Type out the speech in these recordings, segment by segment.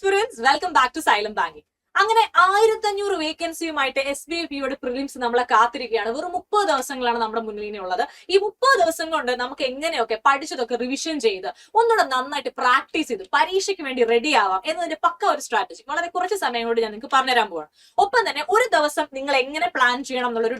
Students, welcome back to Xylem banking. അങ്ങനെ 1500 വേക്കൻസിയുമായിട്ട് SBIPയുടെ prelims നമ്മളെ കാത്തിരിക്കുകയാണ്. വെറും 30 ദിവസങ്ങളാണ് നമ്മുടെ മുന്നിൽ ഉള്ളത്. ഈ 30 ദിവസം കൊണ്ട് നമുക്ക് എങ്ങനെയൊക്കെ പഠിച്ചതൊക്കെ റിവിഷൻ ചെയ്ത് ഒന്നുകൂടെ നന്നായിട്ട് പ്രാക്ടീസ് ചെയ്ത് പരീക്ഷയ്ക്ക് വേണ്ടി റെഡി ആവാം എന്നതിന്റെ പക്ക ഒരു സ്ട്രാറ്റജി വളരെ കുറച്ച് സമയം കൊണ്ട് ഞാൻ നിങ്ങൾക്ക് പറഞ്ഞുതരാൻ പോവാണ്. ഒപ്പം തന്നെ ഒരു ദിവസം നിങ്ങൾ എങ്ങനെ പ്ലാൻ ചെയ്യണം എന്നുള്ളൊരു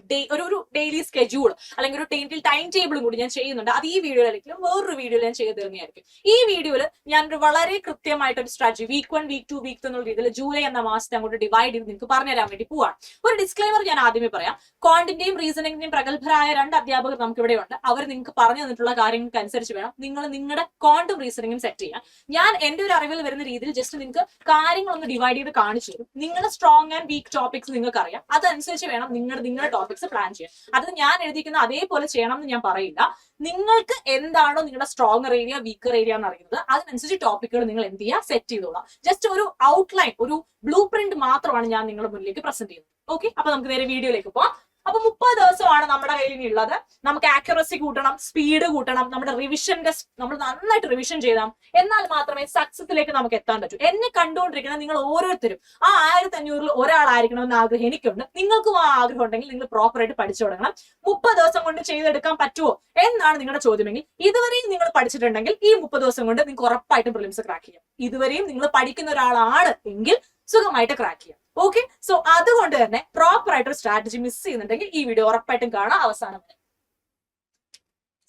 ഒരു ഡെയിലി സ്കെഡ്യൂൾ അല്ലെങ്കിൽ ഒരു ടൈം ടേബിളും കൂടി ഞാൻ ചെയ്യുന്നുണ്ട്. അത് ഈ വീഡിയോയിലായിരിക്കും, വേറൊരു വീഡിയോയിൽ ഞാൻ ചെയ്ത് തരുന്നതായിരിക്കും. ഈ വീഡിയോയിൽ ഞാനൊരു വളരെ കൃത്യമായിട്ട് ഒരു സ്ട്രാറ്റജി വീക്ക് 1, വീക്ക് 2, വീക്ക് 3 എന്നുള്ള രീതിയിൽ ജൂലൈ എന്ന മാസത്തെ അങ്ങോട്ട് ഡിവൈഡ് ചെയ്ത് നിങ്ങൾക്ക് പറഞ്ഞുതരാൻ വേണ്ടി പോവാണ്. ഒരു ഡിസ്ക്ലൈമർ ഞാൻ ആദ്യമേ പറയാം. ക്വാണ്ടിന്റെയും റീസണിന്റെയും പ്രഗത്ഭരായ 2 അധ്യാപകർ നമുക്ക് ഇവിടെ ഉണ്ട്. അവർ നിങ്ങൾക്ക് പറഞ്ഞു തന്നിട്ടുള്ള കാര്യങ്ങൾക്ക് അനുസരിച്ച് വേണം നിങ്ങൾ നിങ്ങളുടെ ക്വാണ്ടും റീസണിങ്ങും സെറ്റ് ചെയ്യാൻ. ഞാൻ എന്റെ ഒരു അറിവിൽ വരുന്ന രീതിയിൽ ജസ്റ്റ് നിങ്ങൾക്ക് കാര്യങ്ങളൊന്ന് ഡിവൈഡ് ചെയ്ത് കാണിച്ചു തരും. നിങ്ങളുടെ സ്ട്രോങ് ആൻഡ് വീക്ക് ടോപ്പിക്സ് നിങ്ങൾക്ക് അറിയാം. അതനുസരിച്ച് വേണം നിങ്ങളുടെ ടോപ്പിക്സ് പ്ലാൻ ചെയ്യാൻ. അത് ഞാൻ എഴുതിക്കുന്ന അതേപോലെ ചെയ്യണം എന്ന് ഞാൻ പറയില്ല. നിങ്ങൾക്ക് എന്താണോ നിങ്ങളുടെ സ്ട്രോങ്ങർ ഏരിയ, വീക്കർ ഏരിയ എന്ന് അറിയുന്നത്, അതിനനുസരിച്ച് ടോപ്പിക്കുകൾ നിങ്ങൾ എന്ത് ചെയ്യുക, സെറ്റ് ചെയ്തോളാം. ജസ്റ്റ് ഒരു ഔട്ട്ലൈൻ, ഒരു ബ്ലൂ പ്രിന്റ് മാത്രമാണ് ഞാൻ നിങ്ങളുടെ മുന്നിലേക്ക് പ്രസന്റ് ചെയ്യുന്നത്. ഓക്കെ, അപ്പൊ നമുക്ക് നേരെ വീഡിയോയിലേക്ക് പോവാം. അപ്പൊ 30 ദിവസമാണ് നമ്മുടെ കയ്യിൽ ഉള്ളത്. നമുക്ക് ആക്യുറസി കൂട്ടണം, സ്പീഡ് കൂട്ടണം, നമ്മുടെ റിവിഷന്റെ നമ്മൾ നന്നായിട്ട് റിവിഷൻ ചെയ്താൽ എന്നാൽ മാത്രമേ സക്സസിലേക്ക് നമുക്ക് എത്താൻ പറ്റൂ. എന്നെ കണ്ടുകൊണ്ടിരിക്കുന്ന നിങ്ങൾ ഓരോരുത്തരും ആ 1500-ൽ ഒരാളായിരിക്കണമെന്ന് ആഗ്രഹം എനിക്കുണ്ട്. നിങ്ങൾക്കും ആ ആഗ്രഹം ഉണ്ടെങ്കിൽ നിങ്ങൾ പ്രോപ്പറായിട്ട് പഠിച്ചു തുടങ്ങണം. 30 ദിവസം കൊണ്ട് ചെയ്തെടുക്കാൻ പറ്റുമോ എന്നാണ് നിങ്ങളുടെ ചോദ്യമെങ്കിൽ, ഇതുവരെയും നിങ്ങൾ പഠിച്ചിട്ടുണ്ടെങ്കിൽ ഈ 30 ദിവസം കൊണ്ട് നിങ്ങൾക്ക് ഉറപ്പായിട്ടും പ്രിലിംസ് ക്രാക്ക് ചെയ്യാം. ഇതുവരെയും നിങ്ങൾ പഠിക്കുന്ന ഒരാളാണ് എങ്കിൽ സുഖമായിട്ട് ക്രാക്ക് ചെയ്യാം. ഓക്കെ, സോ അതുകൊണ്ട് തന്നെ പ്രോപ്പർ ആയിട്ടൊരു സ്ട്രാറ്റജി മിസ് ചെയ്യുന്നുണ്ടെങ്കിൽ ഈ വീഡിയോ ഉറപ്പായിട്ടും കാണാം അവസാനം വരെ.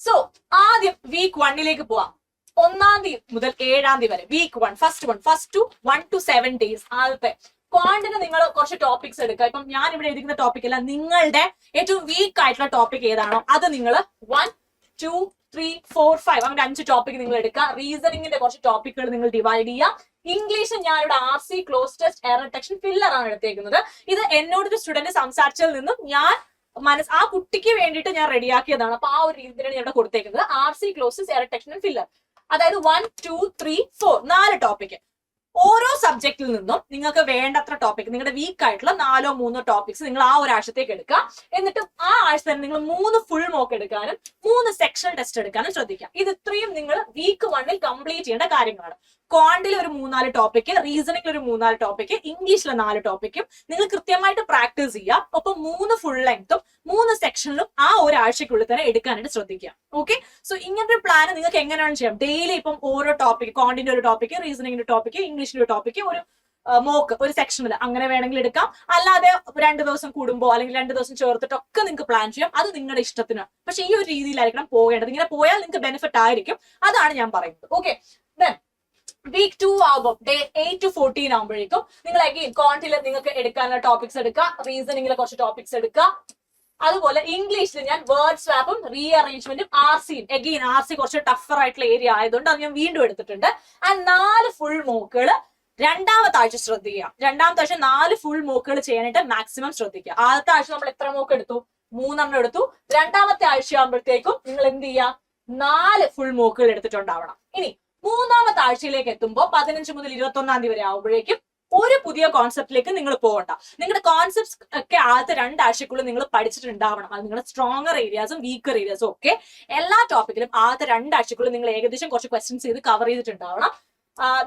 സോ ആദ്യം വീക്ക് 1ലേക്ക് പോവാം. 1-ാം തീയതി മുതൽ 7-ാം തീയതി വരെ വീക്ക് 1, ഫസ്റ്റ് 1 to 7 days. ആദ്യത്തെ ക്വാണ്ടിന് നിങ്ങൾ കുറച്ച് ടോപ്പിക്സ് എടുക്കുക. ഇപ്പം ഞാൻ ഇവിടെ എഴുതിക്കുന്ന ടോപ്പിക് അല്ല, നിങ്ങളുടെ ഏറ്റവും വീക്ക് ആയിട്ടുള്ള ടോപ്പിക് ഏതാണോ അത് നിങ്ങൾ 1, 2, 3, 4, 5 അങ്ങനെ 5 ടോപ്പിക് നിങ്ങൾ എടുക്കുക. റീസണിങ്ങിന്റെ കുറച്ച് ടോപ്പിക്കുകൾ നിങ്ങൾ ഡിവൈഡ് ചെയ്യുക. ഇംഗ്ലീഷ് ഞാനിവിടെ RC, close test, error detection, filler ആണ് എടുത്തേക്കുന്നത്. ഇത് എന്നോടൊരു സ്റ്റുഡന്റ് സംസാരിച്ചതിൽ നിന്നും ഞാൻ ആ കുട്ടിക്ക് വേണ്ടിയിട്ട് ഞാൻ റെഡിയാക്കിയതാണ്. അപ്പൊ ആ ഒരു രീതിയിലാണ് ഞാൻ ഇവിടെ കൊടുത്തേക്കുന്നത്. RC, close test, error detection, filler. അതായത് 1, 2, 3, 4 4 ടോപ്പിക്. ഓരോ സബ്ജക്റ്റിൽ നിന്നും നിങ്ങൾക്ക് വേണ്ടത്ര ടോപ്പിക്, നിങ്ങളുടെ വീക്ക് ആയിട്ടുള്ള 4-3 ടോപ്പിക്സ് നിങ്ങൾ ആ ഒരാഴ്ചത്തേക്ക് എടുക്കുക. എന്നിട്ട് ആ ആഴ്ച തന്നെ നിങ്ങൾ 3 ഫുൾ മോക്ക് എടുക്കാനും 3 സെക്ഷണൽ ടെസ്റ്റ് എടുക്കാനും ശ്രദ്ധിക്കുക. ഇത് ഇത്രയും നിങ്ങൾ വീക്ക് 1-ൽ കംപ്ലീറ്റ് ചെയ്യേണ്ട കാര്യങ്ങളാണ്. ക്വാണ്ടിൽ ഒരു 3-4 ടോപ്പിക്, റീസണിംഗിൽ ഒരു 3-4 ടോപ്പിക്, ഇംഗ്ലീഷിൽ 4 ടോപ്പിക്കും നിങ്ങൾ കൃത്യമായിട്ട് പ്രാക്ടീസ് ചെയ്യുക. ഒപ്പം 3 ഫുൾ ലെങ്ത്തും 3 സെക്ഷനിലും ആ ഒരാഴ്ചക്കുള്ളിൽ തന്നെ എടുക്കാനായിട്ട് ശ്രദ്ധിക്കുക. ഓക്കെ, സോ ഇങ്ങനത്തെ ഒരു പ്ലാൻ നിങ്ങൾക്ക് എങ്ങനെയാണ് ചെയ്യാം. ഡെയിലി ഇപ്പം ഓരോ ടോപ്പിക്, ക്വാണ്ടിന്റെ ഒരു ടോപ്പിക്, റീസണിംഗിന്റെ ടോപ്പിക്, ഇംഗ്ലീഷിന്റെ ഒരു ടോപ്പിക്, ഒരു മോക്ക് ഒരു സെക്ഷനിൽ അങ്ങനെ വേണമെങ്കിൽ എടുക്കാം. അല്ലാതെ 2 ദിവസം കൂടുമ്പോൾ അല്ലെങ്കിൽ 2 ദിവസം ചേർത്തിട്ടൊക്കെ നിങ്ങൾക്ക് പ്ലാൻ ചെയ്യാം. അത് നിങ്ങളുടെ ഇഷ്ടത്തിന്. പക്ഷെ ഈ ഒരു രീതിയിലായിരിക്കണം പോകേണ്ടത്. ഇങ്ങനെ പോയാൽ നിങ്ങൾക്ക് ബെനിഫിറ്റ് ആയിരിക്കും. അതാണ് ഞാൻ പറയുന്നത്. ഓക്കെ, ദെൻ വീക്ക് 2 ആകുമ്പോൾ ഡേ 8 to 14 ആകുമ്പോഴേക്കും നിങ്ങൾ അഗെയിൻ ക്വാണ്ടിൽ നിങ്ങൾക്ക് എടുക്കാനുള്ള ടോപ്പിക്സ് എടുക്കുക. റീസണിംഗിലെ കുറച്ച് ടോപ്പിക്സ് എടുക്കുക. അതുപോലെ ഇംഗ്ലീഷിൽ ഞാൻ വേർഡ് സ്വാപ്പും റീഅറേഞ്ച്മെന്റും RCയും അഗെയിൻ RC കുറച്ച് ടഫർ ആയിട്ടുള്ള ഏരിയ ആയതുകൊണ്ട് അത് ഞാൻ വീണ്ടും എടുത്തിട്ടുണ്ട്. ആൻഡ് 4 ഫുൾ മോക്കുകൾ 2ാമത്തെ ആഴ്ച ശ്രദ്ധിക്കുക. 2ാമത്തെ ആഴ്ച 4 ഫുൾ മോക്കുകൾ ചെയ്യാനായിട്ട് മാക്സിമം ശ്രദ്ധിക്കുക. ആദ്യത്തെ ആഴ്ച നമ്മൾ എത്ര മോക്ക് എടുത്തു? 3 എടുത്തു. 2ാമത്തെ ആഴ്ച ആകുമ്പോഴത്തേക്കും നിങ്ങൾ എന്ത് ചെയ്യുക? 4 ഫുൾ മോക്കുകൾ എടുത്തിട്ടുണ്ടാവണം. ഇനി 3ാമത്തെ ആഴ്ചയിലേക്ക് എത്തുമ്പോൾ 15 മുതൽ 21-ാം തീയതി വരെ ആവുമ്പോഴേക്കും ഒരു പുതിയ കോൺസെപ്റ്റിലേക്ക് നിങ്ങൾ പോകണ്ട. നിങ്ങളുടെ കോൺസെപ്റ്റ്സ് ഒക്കെ ആദ്യത്തെ 2 ആഴ്ചക്കുള്ളിൽ നിങ്ങൾ പഠിച്ചിട്ടുണ്ടാവണം. അത് നിങ്ങളുടെ സ്ട്രോങ്ങർ ഏരിയാസും വീക്കർ ഏരിയാസും ഒക്കെ എല്ലാ ടോപ്പിക്കിലും ആദ്യത്തെ 2 ആഴ്ചക്കുള്ളിൽ നിങ്ങൾ ഏകദേശം കുറച്ച് ക്വസ്റ്റ്യൻസ് ചെയ്ത് കവർ ചെയ്തിട്ടുണ്ടാവണം.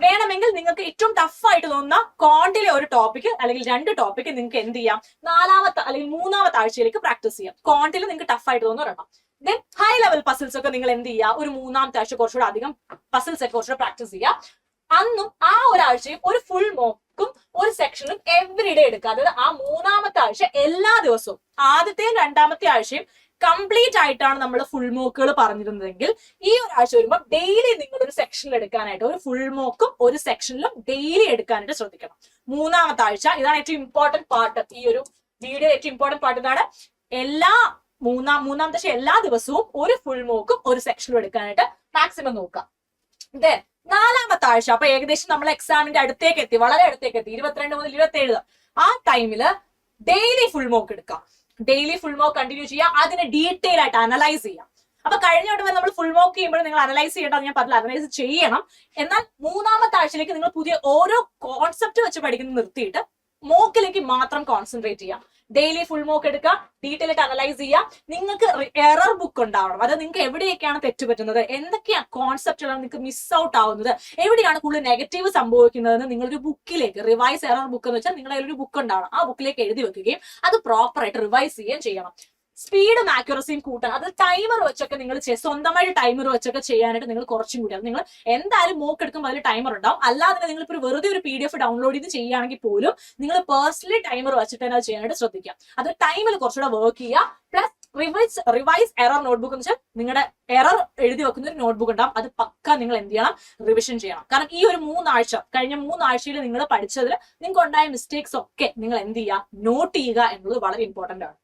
വേണമെങ്കിൽ നിങ്ങൾക്ക് ഏറ്റവും ടഫ് ആയിട്ട് തോന്നുന്ന ക്വാണ്ടിലെ ഒരു ടോപ്പിക് അല്ലെങ്കിൽ 2 ടോപ്പിക് നിങ്ങൾക്ക് എന്ത് ചെയ്യാം, 4ാമത്തെ അല്ലെങ്കിൽ 3ാമത്തെ ആഴ്ചയിലേക്ക് പ്രാക്ടീസ് ചെയ്യാം. ക്വാണ്ടിൽ നിങ്ങൾക്ക് ടഫ് ആയിട്ട് തോന്നുന്ന ഒരെണ്ണം. ദെൻ ഹൈ ലെവൽ പസിൽസ് ഒക്കെ നിങ്ങൾ എന്ത് ചെയ്യുക, ഒരു 3ാമത്തെ ആഴ്ച കുറച്ചുകൂടെ അധികം പസിൽസ് ഒക്കെ കുറച്ചുകൂടെ പ്രാക്ടീസ് ചെയ്യുക. അന്നും ആ ഒരാഴ്ചയും ഒരു ഫുൾ മോക്കും ഒരു സെക്ഷനും എവറിഡേ എടുക്കുക. അതായത് ആ 3ാമത്തെ ആഴ്ച എല്ലാ ദിവസവും ആദ്യത്തെയും 2ാമത്തെ ആഴ്ചയും കംപ്ലീറ്റ് ആയിട്ടാണ് നമ്മൾ ഫുൾ മോക്കുകൾ പറഞ്ഞിരുന്നതെങ്കിൽ ഈ ഒരാഴ്ച വരുമ്പോൾ ഡെയിലി നിങ്ങൾ ഒരു സെക്ഷനിൽ എടുക്കാനായിട്ട്, ഒരു ഫുൾ മോക്കും ഒരു സെക്ഷനിലും ഡെയിലി എടുക്കാനായിട്ട് ശ്രദ്ധിക്കണം. 3ാമത്തെ ആഴ്ച ഇതാണ് ഏറ്റവും ഇമ്പോർട്ടന്റ് പാർട്ട്. ഈ ഒരു വീഡിയോ ഏറ്റവും ഇമ്പോർട്ടന്റ് പാർട്ട് ഇതാണ്. മൂന്നാമത്തെ ആഴ്ച എല്ലാ ദിവസവും ഒരു ഫുൾ മോക്കും ഒരു സെക്ഷനിലും എടുക്കാനായിട്ട് മാക്സിമം നോക്കുക. ദെൻ 4ാമത്തെ ആഴ്ച അപ്പൊ ഏകദേശം നമ്മൾ എക്സാമിന്റെ അടുത്തേക്ക് എത്തി, വളരെ അടുത്തേക്ക് എത്തി. 22 മുതൽ 27 ആ ടൈമില് ഡെയിലി ഫുൾ മോക്ക് എടുക്കാം. ഡെയിലി ഫുൾ മോക്ക് കണ്ടിന്യൂ ചെയ്യുക. അതിനെ ഡീറ്റെയിൽ ആയിട്ട് അനലൈസ് ചെയ്യാം. അപ്പൊ കഴിഞ്ഞ വട്ടം നമ്മൾ ഫുൾ മോക്ക് ചെയ്യുമ്പോൾ നിങ്ങൾ അനലൈസ് ചെയ്യേണ്ടത് ഞാൻ പറഞ്ഞില്ല, അനലൈസ് ചെയ്യണം. എന്നാൽ 3ാമത്തെ ആഴ്ചയിലേക്ക് നിങ്ങൾ പുതിയ ഓരോ കോൺസെപ്റ്റ് വെച്ച് പഠിക്കുന്നത് നിർത്തിയിട്ട് മോക്കിലേക്ക് മാത്രം കോൺസെൻട്രേറ്റ് ചെയ്യുക. ഡെയിലി ഫുൾ മോക്ക് എടുക്കുക, ഡീറ്റെയിൽ ആയിട്ട് അനലൈസ് ചെയ്യുക. നിങ്ങൾക്ക് എറർ ബുക്ക് ഉണ്ടാവണം. അതായത് നിങ്ങൾക്ക് എവിടെയൊക്കെയാണ് തെറ്റുപറ്റുന്നത്, എന്തൊക്കെയാണ് കോൺസെപ്റ്റുകളാണ് നിങ്ങൾക്ക് മിസ് ഔട്ട് ആവുന്നത്, എവിടെയാണ് കൂടുതൽ നെഗറ്റീവ് സംഭവിക്കുന്നതെന്ന് നിങ്ങളൊരു ബുക്കിലേക്ക്, റിവൈസ് എറർ ബുക്ക് എന്ന് വെച്ചാൽ നിങ്ങളുടെ ഒരു ബുക്ക് ഉണ്ടാവണം. ആ ബുക്കിലേക്ക് എഴുതി വെക്കുകയും അത് പ്രോപ്പറായിട്ട് റിവൈസ് ചെയ്യുകയും ചെയ്യണം. സ്പീഡും ആക്യുറസിയും കൂട്ടാൻ അത് ടൈമർ വെച്ചൊക്കെ നിങ്ങൾ സ്വന്തമായിട്ട് ടൈമർ വെച്ചൊക്കെ ചെയ്യാനായിട്ട് നിങ്ങൾ കുറച്ചും കൂടി, നിങ്ങൾ എന്തായാലും മോക്ക് എടുക്കുമ്പോൾ അതിൽ ടൈമർ ഉണ്ടാവും. അല്ലാതെ നിങ്ങൾ ഇപ്പോൾ വെറുതെ ഒരു PDF ഡൗൺലോഡ് ചെയ്ത് ചെയ്യുകയാണെങ്കിൽ പോലും നിങ്ങൾ പേഴ്സണലി ടൈമർ വെച്ചിട്ട് തന്നെ അത് ചെയ്യാനായിട്ട് ശ്രദ്ധിക്കുക. അത് ടൈമിൽ കുറച്ചുകൂടെ വർക്ക് ചെയ്യുക. പ്ലസ് റിവൈസ് എറർ നോട്ട്ബുക്ക് എന്ന് വെച്ചാൽ നിങ്ങളുടെ എറർ എഴുതി വെക്കുന്ന ഒരു നോട്ട്ബുക്ക് ഉണ്ടാവും. അത് പക്ക നിങ്ങൾ എന്ത് ചെയ്യണം, റിവിഷൻ ചെയ്യണം. കാരണം ഈ ഒരു കഴിഞ്ഞ 3 ആഴ്ചയിൽ നിങ്ങൾ പഠിച്ചതിൽ നിങ്ങൾക്ക് ഉണ്ടായ മിസ്റ്റേക്സ് ഒക്കെ നിങ്ങൾ എന്ത് ചെയ്യുക, നോട്ട് ചെയ്യുക എന്നുള്ളത് വളരെ ഇമ്പോർട്ടന്റ് ആണ്.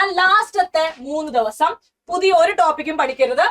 ആൻഡ് ലാസ്റ്റത്തെ 3 ദിവസം പുതിയ ഒരു ടോപ്പിക്കും പഠിക്കരുത്.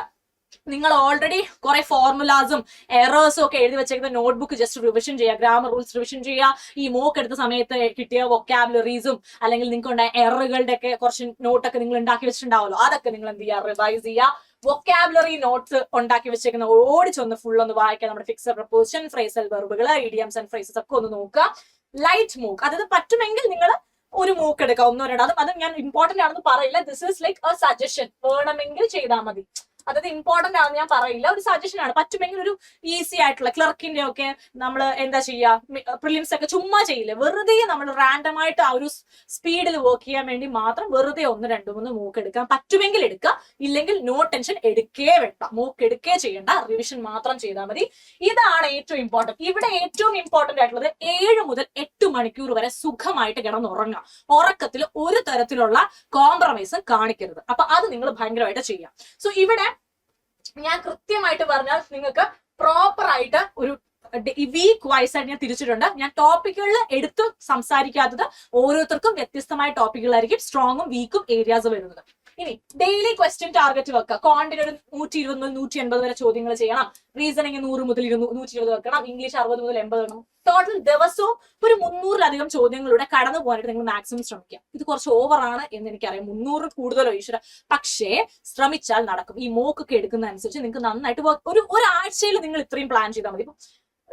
നിങ്ങൾ ഓൾറെഡി കുറെ ഫോർമുലാസും എറേഴ്സും ഒക്കെ എഴുതി വെച്ചേക്കുന്ന നോട്ട്ബുക്ക് ജസ്റ്റ് റിവിഷൻ ചെയ്യുക, ഗ്രാമർ റൂൾസ് റിവിഷൻ ചെയ്യുക. ഈ മോക്ക് എടുത്ത സമയത്ത് കിട്ടിയ വൊക്കാബുലറീസും അല്ലെങ്കിൽ നിങ്ങൾക്ക് ഉണ്ടായ എററുകളുടെ ഒക്കെ കുറച്ച് നോട്ടൊക്കെ നിങ്ങൾ ഉണ്ടാക്കി വെച്ചിട്ടുണ്ടാവുമല്ലോ, അതൊക്കെ നിങ്ങൾ എന്ത് ചെയ്യുക, റിവൈസ് ചെയ്യുക. വൊക്കാബുലറി നോട്ട്സ് ഉണ്ടാക്കി വെച്ചേക്കുന്ന ഓടിച്ചൊന്ന് ഫുൾ ഒന്ന് വായിക്കുക. നമ്മുടെ ഫിക്സഡ് പ്രപ്പോസിഷൻ, ഫ്രേസൽ വെർബുകൾ, ഇഡിയംസ് ആൻഡ് ഫ്രേസസ് ഒക്കെ ഒന്ന് നോക്കുക. ലൈറ്റ് മൂക്ക്, അതായത് പറ്റുമെങ്കിൽ നിങ്ങൾ ഒരു മൂക്ക് എടുക്കാം, 1-2. അത് ഞാൻ ഇമ്പോർട്ടന്റ് ആണെന്ന് പറയില്ല. This is like A suggestion. വേണമെങ്കിൽ ചെയ്താൽ മതി. അതായത് ഇമ്പോർട്ടന്റ് ആണെന്ന് ഞാൻ പറയില്ല, ഒരു സജഷൻ ആണ്. പറ്റുമെങ്കിൽ ഒരു ഈസി ആയിട്ടുള്ള ക്ലർക്കിന്റെ ഒക്കെ നമ്മൾ എന്താ ചെയ്യുക, പ്രിലിംസ് ഒക്കെ ചുമ്മാ ചെയ്യില്ല, വെറുതെ നമ്മൾ റാൻഡം ആയിട്ട് ആ ഒരു സ്പീഡിൽ വർക്ക് ചെയ്യാൻ വേണ്ടി മാത്രം വെറുതെ 1-2-3 മൂക്ക് എടുക്കാം. പറ്റുമെങ്കിൽ എടുക്കുക, ഇല്ലെങ്കിൽ നോ ടെൻഷൻ, എടുക്കേ വേണ്ട, മൂക്ക് എടുക്കേ ചെയ്യണ്ട, റിവിഷൻ മാത്രം ചെയ്താൽ മതി. ഇതാണ് ഏറ്റവും ഇമ്പോർട്ടന്റ്. ഇവിടെ ഏറ്റവും ഇമ്പോർട്ടന്റ് ആയിട്ടുള്ളത് 7 മുതൽ 8 മണിക്കൂർ വരെ സുഖമായിട്ട് കിടന്നുറങ്ങാം. ഉറക്കത്തിൽ ഒരു തരത്തിലുള്ള കോംപ്രമൈസും കാണിക്കരുത്. അപ്പൊ അത് നിങ്ങൾ ഭയങ്കരമായിട്ട് ചെയ്യാം. സോ ഇവിടെ ഞാൻ കൃത്യമായിട്ട് പറഞ്ഞാൽ നിങ്ങൾക്ക് പ്രോപ്പർ ആയിട്ട് ഒരു വീക്ക് വൈസ് ആയിട്ട് ഞാൻ തിരിച്ചിട്ടുണ്ട്. ഞാൻ ടോപ്പിക്കുകളിൽ എടുത്ത് സംസാരിക്കാത്തത് ഓരോരുത്തർക്കും വ്യത്യസ്തമായ ടോപ്പിക്കുകളായിരിക്കും, സ്ട്രോങ്ങും വീക്കും ഏരിയാസ് വരുന്നത്. ഇനി ഡെയിലി ക്വസ്റ്റ്യൻ ടാർഗറ്റ് വെക്കുക. ക്വാണ്ടിന് ഒരു 120 മുതൽ 180 വരെ ചോദ്യങ്ങൾ ചെയ്യണം. റീസണിങ് 100 മുതൽ 120 വെക്കണം. ഇംഗ്ലീഷ് 60 മുതൽ 80 വേണം. ടോട്ടൽ ദിവസവും ഒരു 300-ലധികം ചോദ്യങ്ങളിലൂടെ കടന്നു പോകാനായിട്ട് നിങ്ങൾ മാക്സിമം ശ്രമിക്കുക. ഇത് കുറച്ച് ഓവറാണ് എന്ന് എനിക്കറിയാം, 300 കൂടുതലോ ഈശ്വര, പക്ഷേ ശ്രമിച്ചാൽ നടക്കും. ഈ മോക്കൊക്കെ എടുക്കുന്ന അനുസരിച്ച് നിങ്ങൾക്ക് നന്നായിട്ട് ഒരാഴ്ചയിൽ നിങ്ങൾ ഇത്രയും പ്ലാൻ ചെയ്താൽ മതി. ഇപ്പൊ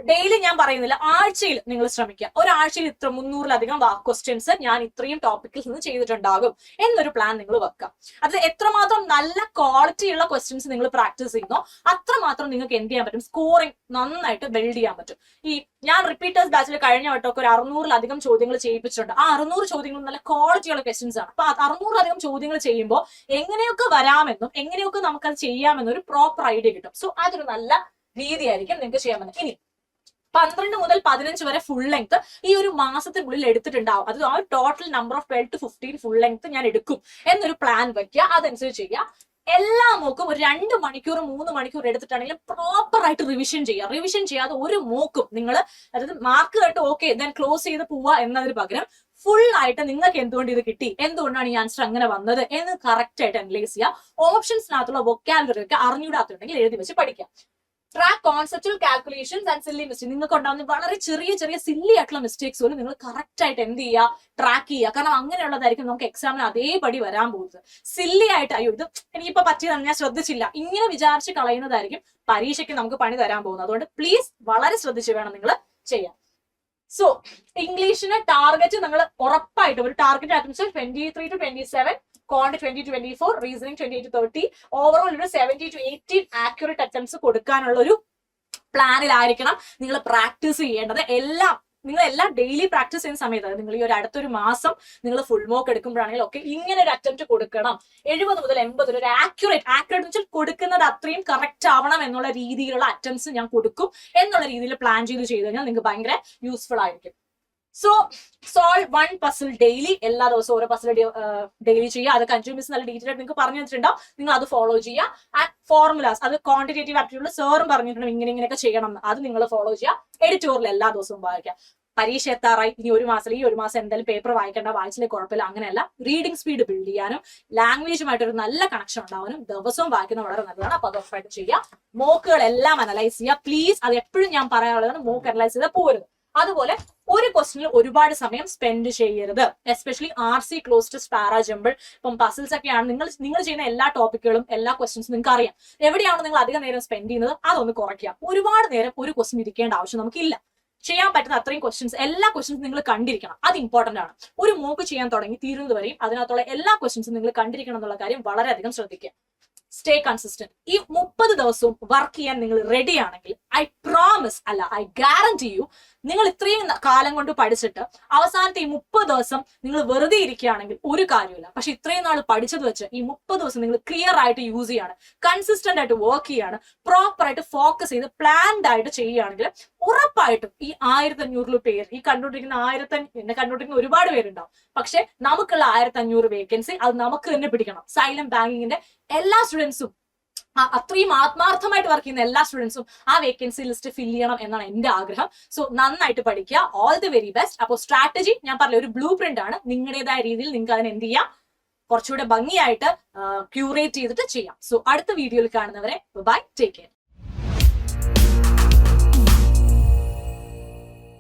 ഡെയിലി ഞാൻ പറയുന്നില്ല, ആഴ്ചയിൽ നിങ്ങൾ ശ്രമിക്കുക. ഒരാഴ്ചയിൽ ഇത്ര 300-ലധികം ക്വസ്റ്റ്യൻസ് ഞാൻ ഇത്രയും ടോപ്പിക്കിൽ നിന്ന് ചെയ്തിട്ടുണ്ടാകും എന്നൊരു പ്ലാൻ നിങ്ങൾ വെക്കുക. അത് എത്രമാത്രം നല്ല ക്വാളിറ്റി ഉള്ള ക്വസ്റ്റ്യൻസ് നിങ്ങൾ പ്രാക്ടീസ് ചെയ്യുന്നോ അത്രമാത്രം നിങ്ങൾക്ക് എന്ത് ചെയ്യാൻ പറ്റും, സ്കോറിംഗ് നന്നായിട്ട് ബിൽഡ് ചെയ്യാൻ പറ്റും. ഈ ഞാൻ റിപ്പീറ്റേഴ്സ് ബാച്ചിൽ കഴിഞ്ഞ വട്ടമൊക്കെ ഒരു 600-ലധികം ചോദ്യങ്ങൾ ചെയ്യിപ്പിച്ചിട്ടുണ്ട്. ആ 600 ചോദ്യങ്ങൾ നല്ല ക്വാളിറ്റിയുള്ള ക്വസ്റ്റ്യൻസ് ആണ്. അപ്പൊ 600-ലധികം ചോദ്യങ്ങൾ ചെയ്യുമ്പോൾ എങ്ങനെയൊക്കെ വരാമെന്നും എങ്ങനെയൊക്കെ നമുക്കത് ചെയ്യാമെന്നും ഒരു പ്രോപ്പർ ഐഡിയ കിട്ടും. സോ അതൊരു നല്ല രീതിയായിരിക്കും നിങ്ങൾക്ക് ചെയ്യാമെന്ന്. ഇനി 12 മുതൽ 15 വരെ ഫുൾ ലെങ്ത് ഈ ഒരു മാസത്തിനുള്ളിൽ എടുത്തിട്ടുണ്ടാവും. അത് ആ total number of 12 to 15 full length ഞാൻ എടുക്കും എന്നൊരു പ്ലാൻ വെക്കുക. അതനുസരിച്ച് ചെയ്യുക. എല്ലാ മോക്കും ഒരു 2 മണിക്കൂർ 3 മണിക്കൂർ എടുത്തിട്ടാണെങ്കിലും പ്രോപ്പർ ആയിട്ട് റിവിഷൻ ചെയ്യുക. റിവിഷൻ ചെയ്യാതെ ഒരു മോക്കും നിങ്ങൾ, അതായത് മാർക്ക് കേട്ട് ഓക്കെ ദെൻ ക്ലോസ് ചെയ്ത് പോവുക എന്നതിന് പകരം ഫുൾ ആയിട്ട് നിങ്ങൾക്ക് എന്തുകൊണ്ട് ഇത് കിട്ടി, എന്തുകൊണ്ടാണ് ഈ ആൻസർ അങ്ങനെ വന്നത് എന്ന് കറക്റ്റ് ആയിട്ട് അനലൈസ് ചെയ്യുക. ഓപ്ഷൻസിനകത്തുള്ള വൊക്കാബുലറി ഒക്കെ അറിഞ്ഞൂടാത്തുണ്ടെങ്കിൽ എഴുതി വെച്ച് പഠിക്കാം. Track conceptual calculations and silly mistake. നിങ്ങൾക്ക് ഉണ്ടാകുന്ന വളരെ ചെറിയ സില്ലി ആയിട്ടുള്ള മിസ്റ്റേക്സ് പോലും നിങ്ങൾ കറക്റ്റ് ആയിട്ട് എന്ത് ചെയ്യുക, ട്രാക്ക് ചെയ്യുക. കാരണം അങ്ങനെയുള്ളതായിരിക്കും നമുക്ക് എക്സാമിന് അതേപടി വരാൻ പോകുന്നത്. സില്ലി ആയിട്ട് അയ്യോ ഇത് എനിക്കിപ്പോ പറ്റിയതാണ്, ഞാൻ ശ്രദ്ധിച്ചില്ല, ഇങ്ങനെ വിചാരിച്ച് കളയുന്നതായിരിക്കും പരീക്ഷയ്ക്ക് നമുക്ക് പണി തരാൻ പോകുന്നത്. അതുകൊണ്ട് പ്ലീസ് വളരെ ശ്രദ്ധിച്ച് വേണം നിങ്ങൾ ചെയ്യാൻ. സോ ഇംഗ്ലീഷിന് ടാർഗറ്റ് നിങ്ങൾ ഉറപ്പായിട്ടും ഒരു ടാർഗറ്റ് ആക്കുന്നത് 23 to 27, Quant 20 to 24, reasoning 28 to 30, overall ഒരു 70 to 80 ആക്യുറേറ്റ് അറ്റംപ്റ്റ്സ് കൊടുക്കാനുള്ള ഒരു പ്ലാനിലായിരിക്കണം നിങ്ങൾ പ്രാക്ടീസ് ചെയ്യേണ്ടത്. നിങ്ങൾ എല്ലാം ഡെയിലി പ്രാക്ടീസ് ചെയ്യുന്ന സമയത്ത്, നിങ്ങൾ ഈ ഒരു അടുത്തൊരു മാസം നിങ്ങൾ ഫുൾ മോക്ക് എടുക്കുമ്പോഴാണെങ്കിൽ ഒക്കെ ഇങ്ങനെ ഒരു അറ്റംപ്റ്റ് കൊടുക്കണം. 70 മുതൽ 80 ഒരു ആക്യുറേറ്റ് വെച്ചാൽ കൊടുക്കുന്നത് അത്രയും കറക്റ്റ് ആവണം എന്നുള്ള രീതിയിലുള്ള അറ്റംപ്റ്റ്സ് ഞാൻ കൊടുക്കും എന്നുള്ള രീതിയിൽ പ്ലാൻ ചെയ്ത് കഴിഞ്ഞാൽ നിങ്ങൾക്ക് ഭയങ്കര യൂസ്ഫുൾ ആയിരിക്കും. So solve 1 puzzle daily. എല്ലാ ദിവസവും ഓരോ പസിൽ ഡെയിലി ചെയ്യുക. അത് കൺസ്യൂമേഴ്സ് നല്ല ഡീറ്റെയിൽ ആയിട്ട് നിങ്ങൾക്ക് പറഞ്ഞു വെച്ചിട്ടുണ്ടാവും, നിങ്ങൾ അത് ഫോളോ ചെയ്യുക. ആൻഡ് ഫോർമുലാസ്, അത് ക്വാണ്ടിറ്റേറ്റീവ് ആപ്റ്റിറ്റ്യൂഡിൽ സാറും പറഞ്ഞിട്ടുണ്ട് ഇങ്ങനെയൊക്കെ ചെയ്യണം, അത് നിങ്ങൾ ഫോളോ ചെയ്യുക. എഡിറ്റോറിയൽ എല്ലാ ദിവസവും വായിക്കുക. പരീക്ഷ എത്താറായി, ഈ ഒരു മാസം എന്തായാലും പേപ്പർ വായിക്കേണ്ട, വായിച്ചില്ലേ കുഴപ്പമില്ല, അങ്ങനെയല്ല. റീഡിംഗ് സ്പീഡ് ബിൽഡ് ചെയ്യാനും ലാംഗ്വേജുമായിട്ട് ഒരു നല്ല കണക്ഷൻ ഉണ്ടാവാനും ദിവസവും വായിക്കുന്നത് വളരെ നല്ലതാണ്. അപ്പൊ അത് ഉറപ്പായിട്ട് ചെയ്യുക. മോക്കുകൾ എല്ലാം അനലൈസ് ചെയ്യുക പ്ലീസ്. അത് എപ്പോഴും ഞാൻ പറയാനുള്ളതാണ്, മോക്ക് അനലൈസ് ചെയ്താൽ പോരുത്. അതുപോലെ ഒരു ക്വസ്റ്റിനിൽ ഒരുപാട് സമയം സ്പെൻഡ് ചെയ്യരുത്. Especially RC closed para jumble, ഇപ്പം പസിൽസ് ഒക്കെയാണ് നിങ്ങൾ ചെയ്യുന്ന എല്ലാ ടോപ്പിക്കുകളും എല്ലാ ക്വസ്റ്റ്യൻസും നിങ്ങൾക്ക് അറിയാം. എവിടെയാണ് നിങ്ങൾ അധികം നേരം സ്പെൻഡ് ചെയ്യുന്നത് അതൊന്ന് കുറയ്ക്കുക. ഒരുപാട് നേരം ഒരു ക്വസ്റ്റ്യൻ ഇരിക്കേണ്ട ആവശ്യം നമുക്കില്ല. ചെയ്യാൻ പറ്റുന്ന അത്രയും ക്വസ്റ്റ്യൻസ്, എല്ലാ ക്വസ്റ്റ്യൻസും നിങ്ങൾ കണ്ടിരിക്കണം. അത് ഇമ്പോർട്ടന്റ് ആണ്. ഒരു മോക്ക് ചെയ്യാൻ തുടങ്ങി തീരുന്നത് വരെയും അതിനകത്തുള്ള എല്ലാ ക്വസ്റ്റ്യൻസും നിങ്ങൾ കണ്ടിരിക്കണം എന്നുള്ള കാര്യം വളരെയധികം ശ്രദ്ധിക്കുക. Stay consistent. ഈ 30 ദിവസവും വർക്ക് ചെയ്യാൻ നിങ്ങൾ റെഡി ആണെങ്കിൽ ഐ പ്രോമിസ്, അല്ല ഐ ഗ്യാരണ്ടി യു, നിങ്ങൾ ഇത്രയും കാലം കൊണ്ട് പഠിച്ചിട്ട് അവസാനത്തെ ഈ 30 ദിവസം നിങ്ങൾ വെറുതെ ഇരിക്കുകയാണെങ്കിൽ ഒരു കാര്യമില്ല. പക്ഷെ ഇത്രയും നാൾ പഠിച്ചത് വെച്ച് ഈ 30 ദിവസം നിങ്ങൾ ക്ലിയർ ആയിട്ട് യൂസ് ചെയ്യാണ്, കൺസിസ്റ്റന്റ് ആയിട്ട് വർക്ക് ചെയ്യാണ്, പ്രോപ്പർ ആയിട്ട് ഫോക്കസ് ചെയ്ത് പ്ലാൻഡ് ആയിട്ട് ചെയ്യുകയാണെങ്കിൽ ഉറപ്പായിട്ടും ഈ 1500 പേര്, ഈ കണ്ടുകൊണ്ടിരിക്കുന്ന എന്നെ കണ്ടുകൊണ്ടിരിക്കുന്ന ഒരുപാട് പേരുണ്ടാവും, പക്ഷെ നമുക്കുള്ള 1500 വേക്കൻസി അത് നമുക്ക് തന്നെ പിടിക്കണം. സൈലം ബാങ്കിങ്ങിന്റെ എല്ലാ സ്റ്റുഡൻസും, അത്രയും ആത്മാർത്ഥമായിട്ട് വർക്ക് ചെയ്യുന്ന എല്ലാ സ്റ്റുഡൻസും ആ വേക്കൻസി ലിസ്റ്റ് ഫില്ല് ചെയ്യണം എന്നാണ് എന്റെ ആഗ്രഹം. സോ നന്നായിട്ട് പഠിക്കുക. All the very best. അപ്പോൾ സ്ട്രാറ്റജി ഞാൻ പറഞ്ഞ ഒരു ബ്ലൂ പ്രിന്റ് ആണ്. നിങ്ങളുടേതായ രീതിയിൽ നിങ്ങൾക്ക് അതിനെ എന്ത് ചെയ്യാം, കുറച്ചുകൂടെ ഭംഗിയായിട്ട് ക്യൂറേറ്റ് ചെയ്തിട്ട് ചെയ്യാം. സോ അടുത്ത വീഡിയോയിൽ കാണുന്നവരെ ബൈ, ടേക്ക് കെയർ.